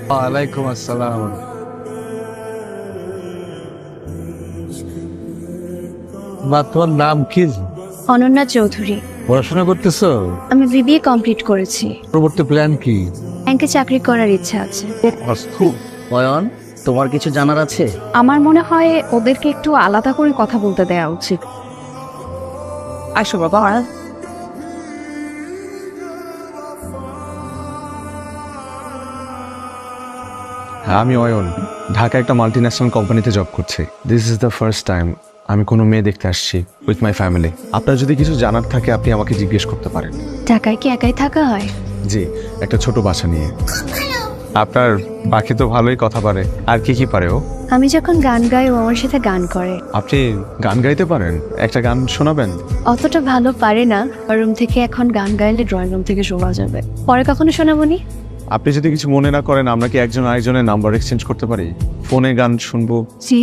ওয়ালাইকুম আসসালাম। মা, তোমার নাম কি? অনন্যা চৌধুরী। পড়াশোনা করতেছো? আমি বিবিএ কমপ্লিট করেছি। পরবর্তী প্ল্যান কি? ব্যাংকে চাকরি করার ইচ্ছা আছে। অয়ন, তোমার কিছু জানার আছে? আমার মনে হয় ওদেরকে একটু আলাদা করে কথা বলতে দেওয়া উচিত। আসো বাবা। হ্যাঁ, আমি অয়ন, ঢাকা একটা মাল্টিন্যাশনাল কোম্পানিতে জব করছি। This is the first time আমি কোনো মেয়ে দেখতে আসছি উইথ মাই ফ্যামিলি। আপনার যদি কিছু জানার থাকে আপনি আমাকে জিজ্ঞেস করতে পারেন। ঢাকায় কি একাই থাকা হয়? জি, একটা ছোট বাসা নিয়ে। আপনার বাকি তো ভালোই কথা পারে, আর কি কি পারে ও? আমি যখন গান গাই ও আমার সাথে গান করে। আপনি গান গাইতে পারেন? একটা গান শোনাবেন? অতটা ভালো পারে না। রুম থেকে এখন গান গাইলে ড্রয়িং রুম থেকে শোনা যাবে। পরে কখনো শোনাবনি? আপনি যদি কিছু মনে না করেন আমরা কি একজন আরেকজনের নাম্বার এক্সচেঞ্জ করতে পারি? ফোনে গান শুনবো। জি।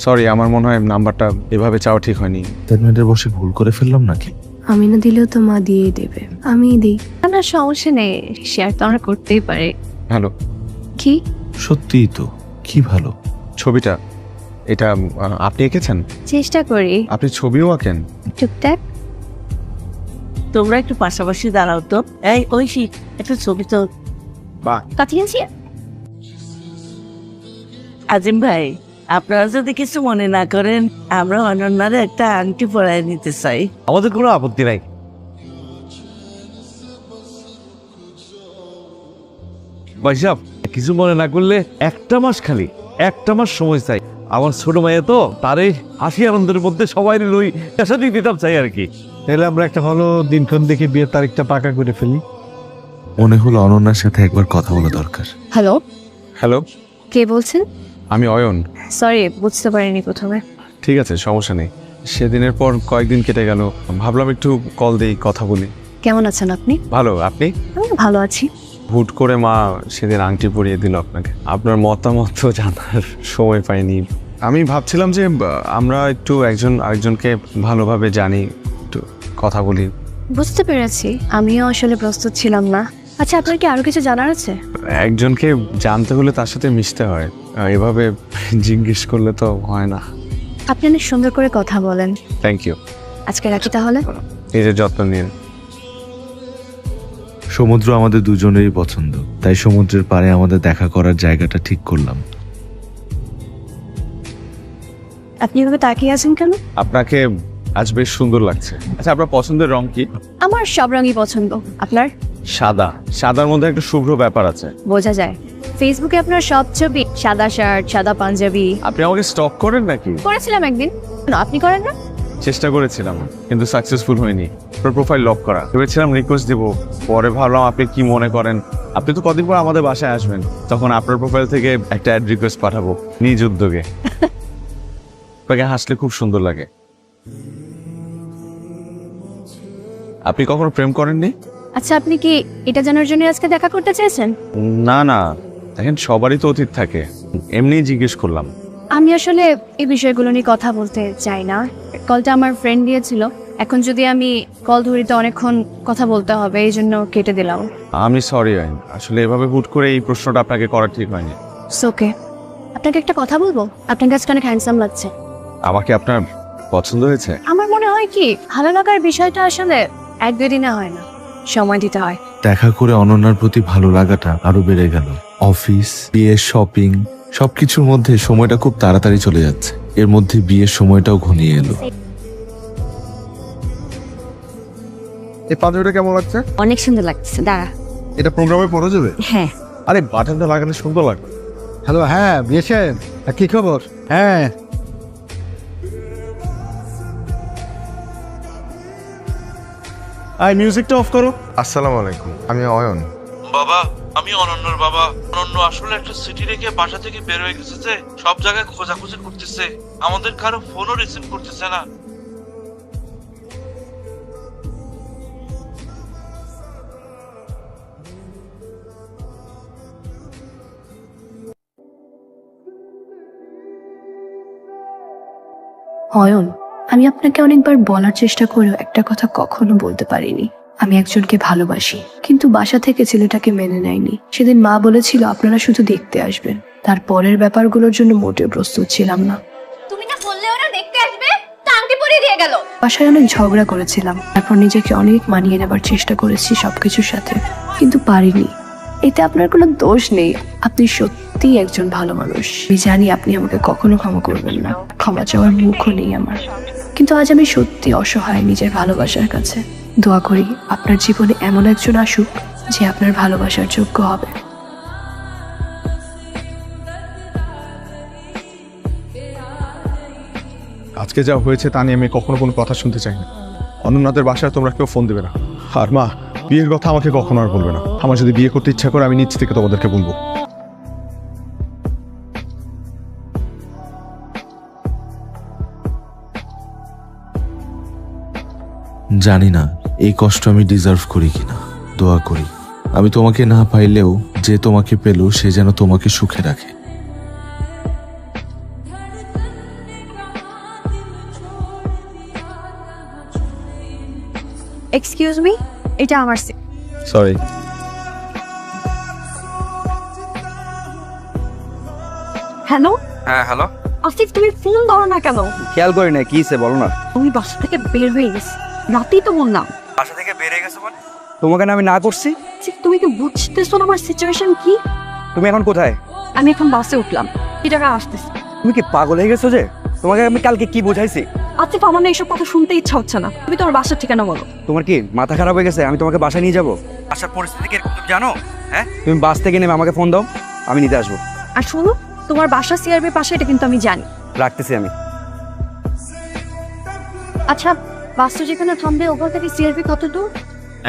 সরি, আমার মনে হয় নাম্বারটা এভাবে চাওয়া ঠিক হয়নি। 10 মিনিটের বসে ভুল করে ফেললাম নাকি? আমি না দিলেও তো মা দিয়েই দেবে। আমিই দিই। না, সমস্যা নেই, শেয়ার তো আমরা করতেই পারি। হ্যালো। কি? সত্যিই তো, কি ভালো। ছবিটা এটা আপনি এঁকেছেন? চেষ্টা করি। আপনি ছবিও আঁকেন? টুকটাক। তোমরা একটু পাশাপাশি দাঁড়াও তো। এই ঐশী, একটা ছবি তো। বাহ। কাটিয়েছি। আজিম ভাই, আপনারা যদি কিছু মনে না করেন, আমরা অনন্যারে একটা আংটি পরায় নিতে চাই। আমাদের কোনো আপত্তি নাই। ভাইসাব, কিছু মনে না করলে একটা মাস সময় চাই। আমার ছোট মেয়ে তো, তার এই হাসি আনন্দের মধ্যে সবাই লই সাথে দিতাম চাই আর কি। তাহলে আমরা একটা ভালো দিনক্ষণ দেখে বিয়ের তারিখটা পাকা করে ফেলি। মনে হলো অনন্যার সাথে একবার কথা বলা দরকার। হ্যালো, হ্যালো, কে বলছেন? আমি অয়ন। সরি, বুঝতে পারিনি প্রথমে। ঠিক আছে, সমস্যা নেই। সেদিনের পর কয়েকদিন কেটে গেল, ভাবলাম একটু কল দিই, কথা বলি। কেমন আছেন আপনি? ভালো, আপনি? আমি ভালো আছি। হুট করে মা সেদিন আংটি পরিয়ে দিল আপনাকে। আপনার মতামত তো জানার সময় পাইনি। আমি ভাবছিলাম যে আমরা একটু একজন আরেকজনকে ভালোভাবে জানি, একটু কথা বলি। বুঝতে পেরেছি, আমিও আসলে প্রস্তুত ছিলাম না। আচ্ছা, আপনার কি আরো কিছু জানার আছে? একজনকে জানতে হলে তার সাথে মিশতে হয়, এভাবে জিজ্ঞেস করলে তো হয় না। আপনি অনেক সুন্দর করে কথা বলেন। Thank you. আজকে রাখি তাহলে। নিজের যত্ন নিন। সমুদ্র আমাদের দুজনেরই পছন্দ, তাই সমুদ্রের পাড়ে আমাদের দেখা করার জায়গাটা ঠিক করলাম। আপনি এভাবে তাকিয়ে আছেন কেন? আপনাকে আজ বেশ সুন্দর লাগছে। আচ্ছা, আপনার পছন্দের রং কি? আমার সব রঙই পছন্দ। আপনার? সাদা। সাদার মধ্যে একটা শুভ্র ব্যাপার আছে। বোঝা যায়। ফেসবুকে আপনার সব ছবি, সাদা শার্ট, সাদা পাঞ্জাবি। আপনি আমাকে স্টক করেন নাকি? করেছিলাম একদিন। কেন, আপনি করেন না? চেষ্টা করেছিলাম কিন্তু সাকসেসফুল হয়নি। আপনার প্রোফাইল লক করা, ভেবেছিলাম রিকোয়েস্ট দেবো, পরে ভাবলাম আপনি কি মনে করেন। আপনি তো কদিন পর আমাদের বাসায় আসবেন, তখন আপনার প্রোফাইল থেকে একটা অ্যাড রিকোয়েস্ট পাঠাবো নিজ উদ্যোগে। আপনাকে হাসলে খুব সুন্দর লাগে। আপনি কখনো প্রেম করেননি? আচ্ছা, আপনি কি এটা জানার জন্য আজকে দেখা করতে চেয়েছেন? না না, দেখেন সবারই তো অতীত থাকে, এমনিই জিজ্ঞেস করলাম। আমি আসলে এই বিষয়গুলো নিয়ে কথা বলতে চাই না। কলটা আমার ফ্রেন্ড দিয়েছিল। এখন যদি আমি কল ধরি তো অনেকক্ষণ কথা বলতে হবে, এই জন্য কেটে দিলাম। আমি সরি আইন, আসলে এভাবে হুট করে এই প্রশ্নটা আপনাকে করা ঠিক হয়নি। ওকে, আপনাকে একটা কথা বলবো? আপনার কাছে অনেক হ্যান্ডসাম লাগছে। আমাকে আপনার পছন্দ হয়েছে? আমার মনে হয় কি, ভালো লাগার বিষয়টা আসলে এক দুই দিনে হয় না, সময় দিতে হয়। দেখা করে অনন্যার প্রতি ভালো লাগাটা আরো বেড়ে গেল। অফিস, বিয়ের, শপিং সবকিছুর মধ্যে সময়টা খুব তাড়াতাড়ি চলে যাচ্ছে। এর মধ্যে বিয়ের সময়টাও ঘনিয়ে এলো। এই পাঞ্জাবিটা কেমন লাগছে? অনেক সুন্দর লাগছে। দাঁড়া, এটা প্রোগ্রামে পরা যাবে? হ্যাঁ। আরে বাটনটা লাগালে সুন্দর লাগবে। হ্যালো, হ্যাঁ বিয়ে সাহেব, কি খবর? হ্যাঁ, আই মিউজিকটা অফ করো। আসসালামু আলাইকুম, আমি অয়ন। বাবা, আমি অনন্যর বাবা। অনন্য আসলে একটা সিটি রেখে বাসা থেকে বের হয়ে গেছে, যে সব জায়গায় খোঁজাখুঁজি করতেছে, আমাদের কারো ফোনও রিসিভ করতেছে না। অয়ন, আমি আপনাকে অনেকবার বলার চেষ্টা করেও একটা কথা কখনো বলতে পারিনি। আমি একজনকে ভালোবাসি, কিন্তু বাসা থেকে ছেলেটাকে মেনে নেয়নি। সেদিন মা বলেছিল আপনারা শুধু দেখতে আসবেন, তারপরের ব্যাপারগুলোর জন্য মোটেও প্রস্তুত ছিলাম না। তুমি না বললে ওরা দেখতে আসবে, তা আংটি পরিয়ে দিয়ে গেল। বাসায় অনেক ঝগড়া করেছিলাম, তারপর নিজেকে অনেক মানিয়ে নেবার চেষ্টা করেছি সবকিছুর সাথে, কিন্তু পারিনি। এতে আপনার কোনো দোষ নেই, আপনি সত্যিই একজন ভালো মানুষ। আমি জানি আপনি আমাকে কখনো ক্ষমা করবেন না, ক্ষমা চাওয়ার মুখও নেই আমার, কিন্তু আজ আমি সত্যি অসহায় নিজের ভালোবাসার কাছে। দোয়া করি আপনার জীবনে এমন একজন আসুক যে আপনার ভালোবাসার যোগ্য হবে। আজকে যা হয়েছে তা নিয়ে আমি কখনো কোনো কথা শুনতে চাই না। অনন্যাদের বাসায় তোমরা কেউ ফোন দেবে না। আর মা, বিয়ের কথা আমাকে কখনো আর বলবে না। আমার যদি বিয়ে করতে ইচ্ছা করে আমি নিজ থেকে তোমাদেরকে বলবো। জানি না এই কষ্ট আমি ডিজার্ভ করি কিনা। দোয়া করি আমি তোমাকে না পাইলেও যে তোমাকে পেল সে যেন তোমাকে সুখে রাখে। এক্সকিউজ মি, এটা আমার সিট। সরি। হ্যালো হ্যাঁ হ্যালো, আসিফ, তুমি ফোন ধরো না কেন? খেয়াল করি না কি বলো না। তুমি বাসা থেকে বের হয়ে গেছি, রাতেই তো বললাম। বাসা থেকে বেরিয়ে গেছে মানে? তোমাকে না আমি না করছি? আসিফ, তুমি কি বুঝতেছো না আমার সিচুয়েশন কি? তুমি এখন কোথায়? আমি এখন বাসে উঠলাম, কি টাকা আসতেছি। তুমি কি পাগল হয়ে গেছো যে? তোমাকে আমি কালকে কি বুঝাইছি? আসিফ, আমার না এইসব কথা শুনতে ইচ্ছা হচ্ছে না। তুমি তোমার বাসার ঠিকানা বলো। তোমার কি মাথা খারাপ হয়ে গেছে? আমি তোমাকে বাসায় নিয়ে যাবো? বাসার পরিস্থিতি কিরকম তুমি জানো? হ্যাঁ, তুমি বাস থেকে নেমে আমাকে ফোন দাও, আমি নিতে আসবো। আর শুনো, তোমার বাসা সিআরবির পাশে, এটা কিন্তু আমি জানি। রাখতেছি আমি। আচ্ছা, বাসটা যেখানে থামবে ওখান থেকে সিআরবি কত দূর?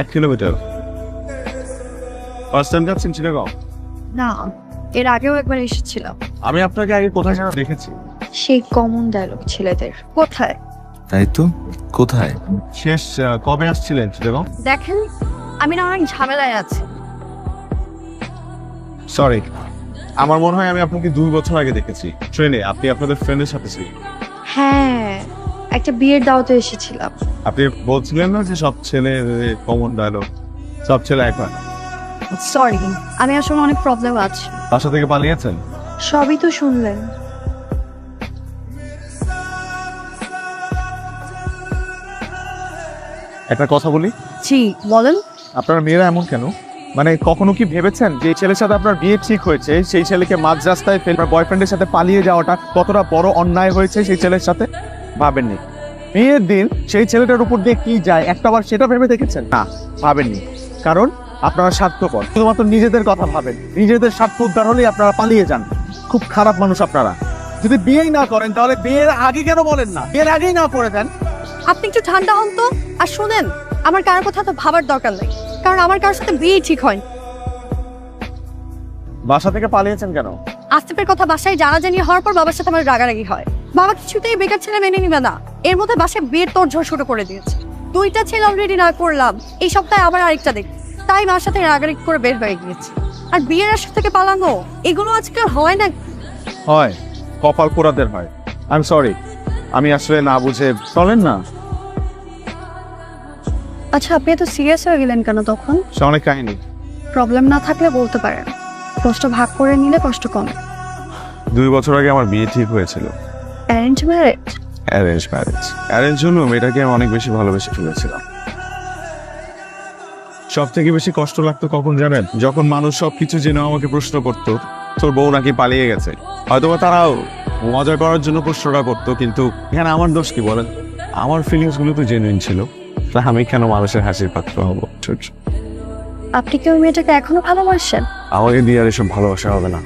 1 কিলোমিটার। ফার্স্ট টাইম যাচ্ছেন চিটাগং? না, এর আগেও একবার এসেছিলাম। আমি আপনাকে আগে কোথায় যেন দেখেছি। সেই কমন ডায়লগ ছেলেদের। কোথায়? তাই তো, কোথায়? শেষ কবে আসছিলেন চিটাগং? দেখেন, আমি না অনেক ঝামেলায় আছি। সরি, আমার মনে হয় আমি আপনাকে 2 বছর আগে দেখেছি ট্রেনে। আপনি আপনাদের ফ্রেন্ডের সাথে ছিলেন। হ্যাঁ, একটা বিয়ের দাওয়াতে এসেছিলাম। আপনি বলছিলেন না যে সব ছেলে কমন ডায়লগ, সব ছেলে এক হয়। সরি, আমি আসলে অনেক প্রবলেম আছে। বাসা থেকে পালিয়েছেন? সবই তো শুনলেন। একটা কথা বলি, জি বলেন। আপনারা মেয়েরা এমন কেন? মানে কখনো কি ভেবেছেন যে ছেলের সাথে আপনার বিয়ে ঠিক হয়েছে, সেই ছেলেকে মাঝ রাস্তায় ফেলে বয়ফ্রেন্ডের সাথে পালিয়ে যাওয়াটা কতটা বড় অন্যায় হয়েছে সেই ছেলের সাথে? ভাবেননি? বিয়ের দিন সেই ছেলেটার উপর দিয়ে কি যায় একটাবার সেটা ভেবে দেখেছেন? না, ভাবেননি। কারণ আপনারা স্বার্থপর, শুধুমাত্র নিজেদের কথা ভাবেন। নিজেদের স্বার্থ উদ্ধার হলেই আপনারা পালিয়ে যান। খুব খারাপ মানুষ আপনারা। যদি বিয়েই না করেন তাহলে বিয়ের আগে কেন বলেন না? বিয়ের আগেই না করে দেন। আপনি একটু ঠান্ডা হন তো। আর শুনেন, আমার কারোর কথা তো ভাবার দরকার নেই, কারণ আমার কারোর সাথে বিয়ে ঠিক হয়। বাসা থেকে পালিয়েছেন কেন? আসিফের কথা বাসায় জানাজানি হওয়ার পর বাবার সাথে আমার রাগারাগি হয়। বাবা কিছুতেই বেকার ছেলে মেনে নিবে না। এর মধ্যে বাসায় বিয়ের তোড়জোড় শুরু করে দিয়েছে। 2টা ছেলে অলরেডি না করলাম, এই সপ্তাহে আবার আরেকটা দেখি। তাই মার সাথে রাগারাগি করে বের হয়ে গিয়েছে। আর বিয়ের আশা থেকে পালানো, এগুলো আজকাল হয় না। হয়, কপাল পোড়াদের হয়। আই এম সরি, আমি আসলে না বুঝে। চলেন না। আচ্ছা, আপনি এত সিরিয়াস হয়ে গেলেন কেন তখন? সে অনেক কাহিনী। প্রবলেম না থাকলে বলতে পারেন, কষ্ট ভাগ করে নিলে কষ্ট কমে। 2 বছর আগে আমার বিয়ে ঠিক হয়েছিল। Arrange marriage? Arrange marriage. Arrange হলো মেয়েটাকে আমি অনেক বেশি ভালোবেসে ফেলেছিলাম। সব থেকে বেশি কষ্ট লাগতো কখন জানেন? যখন মানুষ সবকিছু জেনে আমাকে প্রশ্ন করতো তোর বউ নাকি পালিয়ে গেছে। হয়তোবা তারাও মজা করার জন্য প্রশ্নটা করতো, কিন্তু এখানে আমার দোষ কি বলেন? আমার ফিলিংস গুলো তো জেনুইন ছিল, তা আমি কেন মানুষের হাসির পাত্র হবো? আপনি কি ওই মেয়েটাকে এখনো ভালোবাসেন? আমাকে দিয়ে আর এসব ভালোবাসা হবে না।